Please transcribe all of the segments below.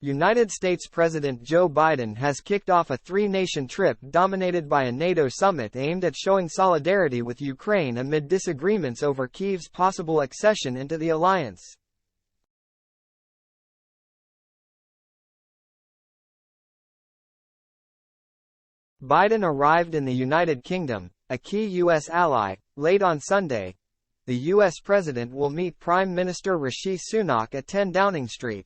United States President Joe Biden has kicked off a three-nation trip dominated by a NATO summit aimed at showing solidarity with Ukraine amid disagreements over Kyiv's possible accession into the alliance. Biden arrived in the United Kingdom, a key U.S. ally, late on Sunday. The U.S. president will meet Prime Minister Rishi Sunak at 10 Downing Street.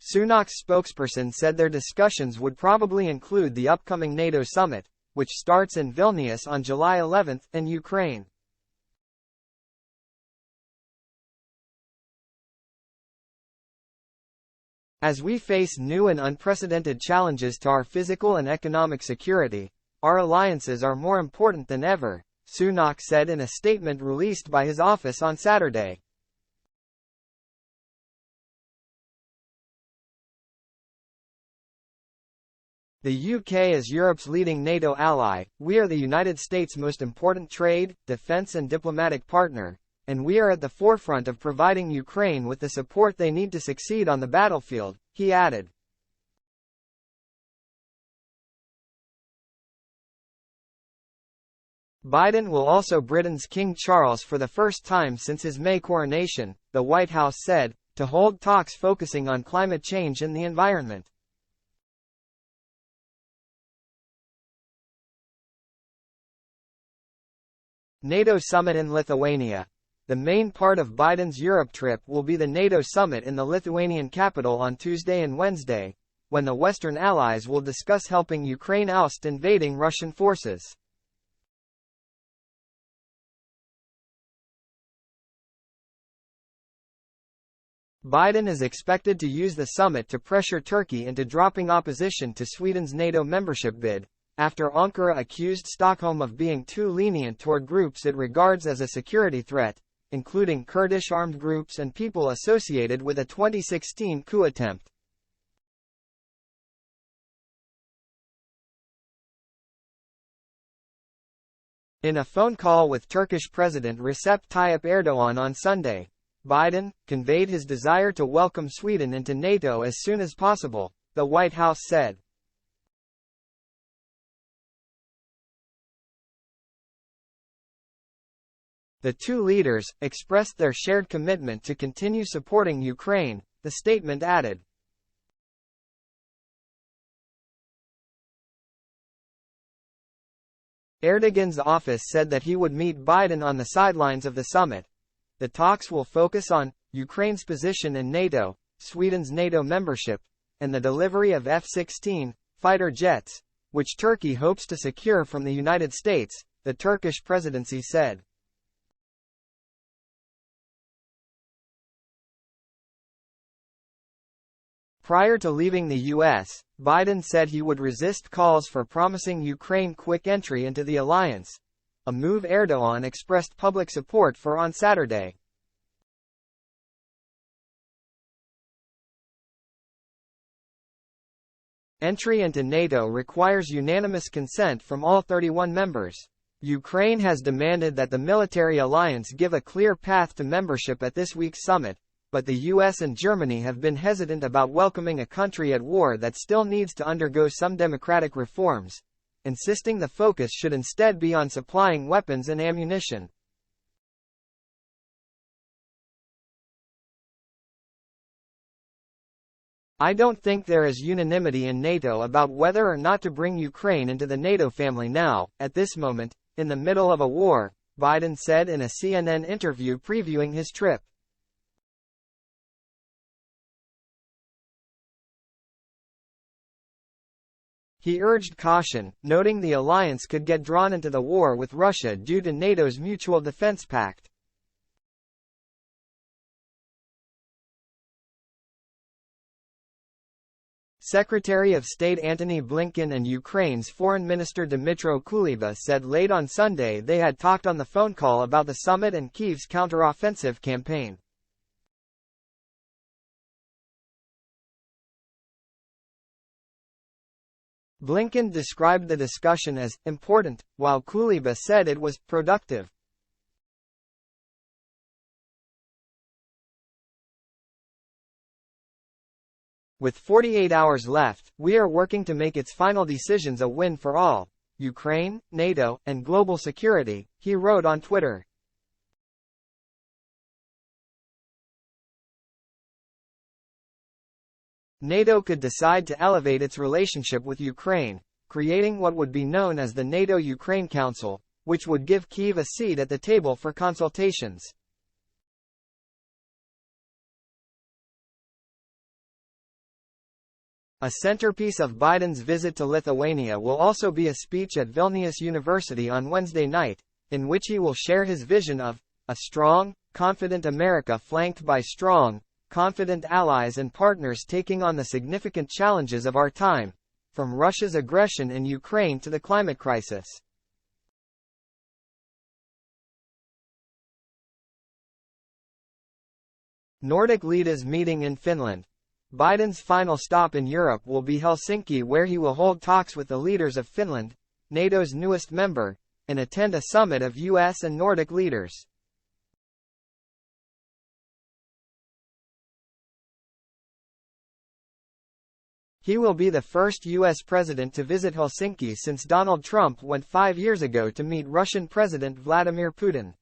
Sunak's spokesperson said their discussions would probably include the upcoming NATO summit, which starts in Vilnius on July 11, in Ukraine. As we face new and unprecedented challenges to our physical and economic security, our alliances are more important than ever, Sunak said in a statement released by his office on Saturday. The UK is Europe's leading NATO ally, we are the United States' most important trade, defense and diplomatic partner, and we are at the forefront of providing Ukraine with the support they need to succeed on the battlefield, he added. Biden will also Britain's King Charles for the first time since his May coronation, the White House said, to hold talks focusing on climate change and the environment. NATO summit in Lithuania. The main part of Biden's Europe trip will be the NATO summit in the Lithuanian capital on Tuesday and Wednesday, when the Western allies will discuss helping Ukraine oust invading Russian forces. Biden is expected to use the summit to pressure Turkey into dropping opposition to Sweden's NATO membership bid, after Ankara accused Stockholm of being too lenient toward groups it regards as a security threat, including Kurdish armed groups and people associated with a 2016 coup attempt. In a phone call with Turkish President Recep Tayyip Erdogan on Sunday, Biden conveyed his desire to welcome Sweden into NATO as soon as possible, the White House said. The two leaders expressed their shared commitment to continue supporting Ukraine, the statement added. Erdogan's office said that he would meet Biden on the sidelines of the summit. The talks will focus on Ukraine's position in NATO, Sweden's NATO membership, and the delivery of F-16 fighter jets, which Turkey hopes to secure from the United States, the Turkish presidency said. Prior to leaving the U.S., Biden said he would resist calls for promising Ukraine quick entry into the alliance, a move Erdogan expressed public support for on Saturday. Entry into NATO requires unanimous consent from all 31 members. Ukraine has demanded that the military alliance give a clear path to membership at this week's summit, but the US and Germany have been hesitant about welcoming a country at war that still needs to undergo some democratic reforms, insisting the focus should instead be on supplying weapons and ammunition. I don't think there is unanimity in NATO about whether or not to bring Ukraine into the NATO family now, at this moment, in the middle of a war, Biden said in a CNN interview previewing his trip. He urged caution, noting the alliance could get drawn into the war with Russia due to NATO's Mutual Defense Pact. Secretary of State Antony Blinken and Ukraine's Foreign Minister Dmytro Kuleba said late on Sunday they had talked on the phone call about the summit and Kyiv's counteroffensive campaign. Blinken described the discussion as important, while Kuleba said it was productive. With 48 hours left, we are working to make its final decisions a win for all, Ukraine, NATO, and global security, he wrote on Twitter. NATO could decide to elevate its relationship with Ukraine, creating what would be known as the NATO-Ukraine Council, which would give Kyiv a seat at the table for consultations. A centerpiece of Biden's visit to Lithuania will also be a speech at Vilnius University on Wednesday night, in which he will share his vision of a strong, confident America flanked by strong, confident allies and partners taking on the significant challenges of our time, from Russia's aggression in Ukraine to the climate crisis. Nordic leaders meeting in Finland. Biden's final stop in Europe will be Helsinki, where he will hold talks with the leaders of Finland, NATO's newest member, and attend a summit of US and Nordic leaders. He will be the first U.S. president to visit Helsinki since Donald Trump went 5 years ago to meet Russian President Vladimir Putin.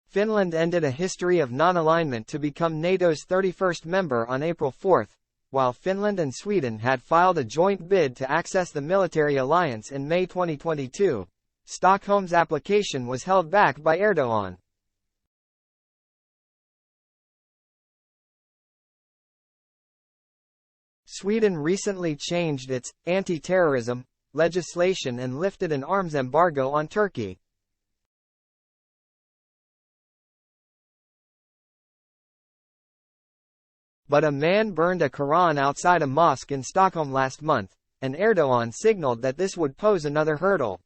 Finland ended a history of non-alignment to become NATO's 31st member on April 4, while Finland and Sweden had filed a joint bid to access the military alliance in May 2022. Stockholm's application was held back by Erdogan. Sweden recently changed its anti-terrorism legislation and lifted an arms embargo on Turkey. But a man burned a Quran outside a mosque in Stockholm last month, and Erdogan signaled that this would pose another hurdle.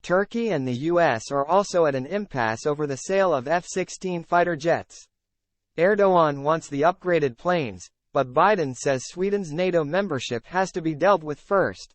Turkey and the U.S. are also at an impasse over the sale of F-16 fighter jets. Erdogan wants the upgraded planes, but Biden says Sweden's NATO membership has to be dealt with first.